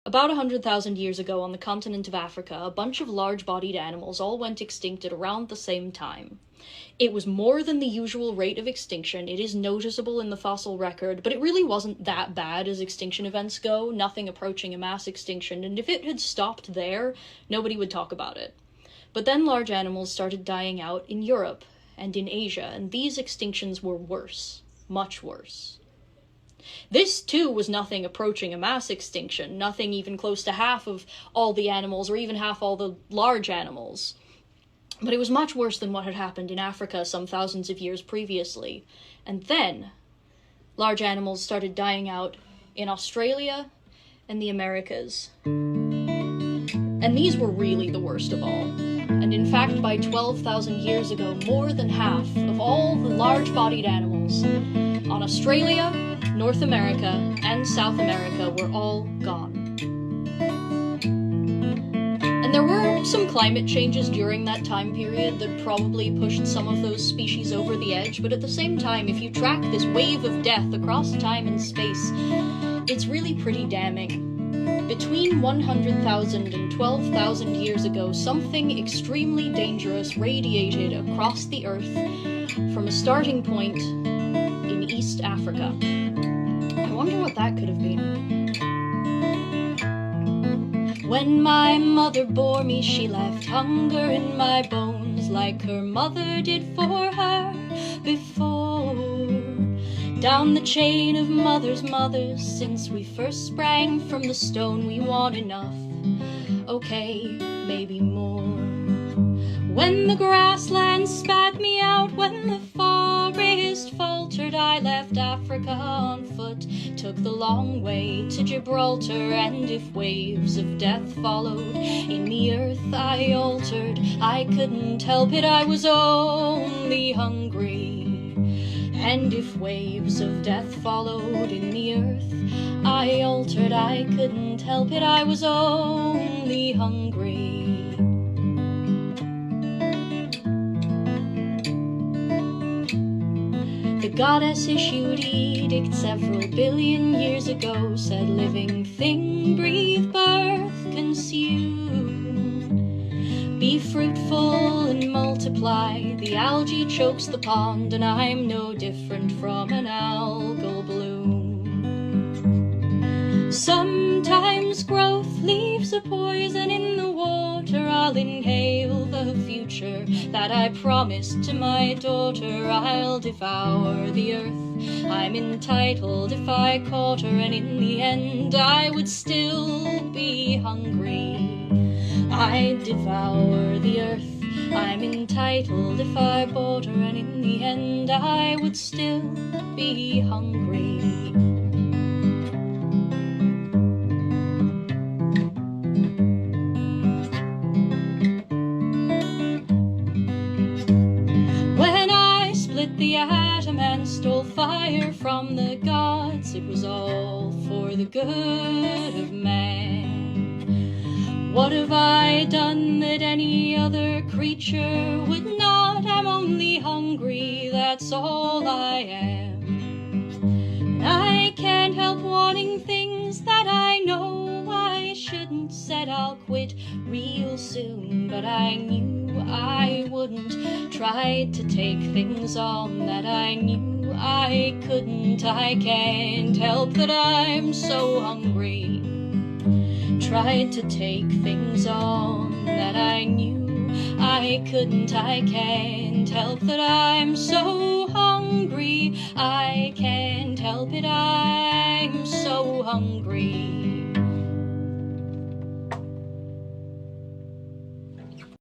About 100,000 years ago on the continent of Africa, a bunch of large-bodied animals all went extinct at around the same time. It was more than the usual rate of extinction, it is noticeable in the fossil record, but it really wasn't that bad as extinction events go, nothing approaching a mass extinction, and if it had stopped there, nobody would talk about it. But then large animals started dying out in Europe and in Asia, and these extinctions were worse, much worse. This, too, was nothing approaching a mass extinction, nothing even close to half of all the animals, or even half all the large animals. But it was much worse than what had happened in Africa some thousands of years previously. And then, large animals started dying out in Australia and the Americas. And these were really the worst of all. And in fact, by 12,000 years ago, more than half of all the large-bodied animals on Australia, North America, and South America were all gone. And there were some climate changes during that time period that probably pushed some of those species over the edge, but at the same time, if you track this wave of death across time and space, it's really pretty damning. Between 100,000 and 12,000 years ago, something extremely dangerous radiated across the Earth from a starting point in East Africa. I wonder what that could have been. When my mother bore me, she left hunger in my bones, like her mother did for her before. Down the chain of mothers, since we first sprang from the stone, we want enough, okay, maybe more. When the grassland spat me out, when the forest faltered, I left Africa on foot, took the long way to Gibraltar, and if waves of death followed, in the earth I altered. I couldn't help it, I was only hungry. And if waves of death followed in the earth I altered, I couldn't help it, I was only hungry. The goddess issued edict several billion years ago, said living thing, breathe, birth, consume. Be fruitful and multiply, the algae chokes the pond, and I'm no different from an algal bloom. Sometimes growth leaves a poison in the water, I'll inhale the future that I promised to my daughter. I'll devour the earth, I'm entitled if I caught her, and in the end I would still be hungry. I'd devour the earth, I'm entitled if I bought her, and in the end I would still be hungry. The atom and stole fire from the gods, it was all for the good of man. What have I done that any other creature would not? I'm only hungry, that's all I am. And I can't help wanting things that I know I shouldn't. Said I'll quit real soon, but I knew I wouldn't. Tried to take things on that I knew I couldn't. I can't help that I'm so hungry. Tried to take things on that I knew I couldn't. I can't help that I'm so hungry. I can't help it, I'm so hungry.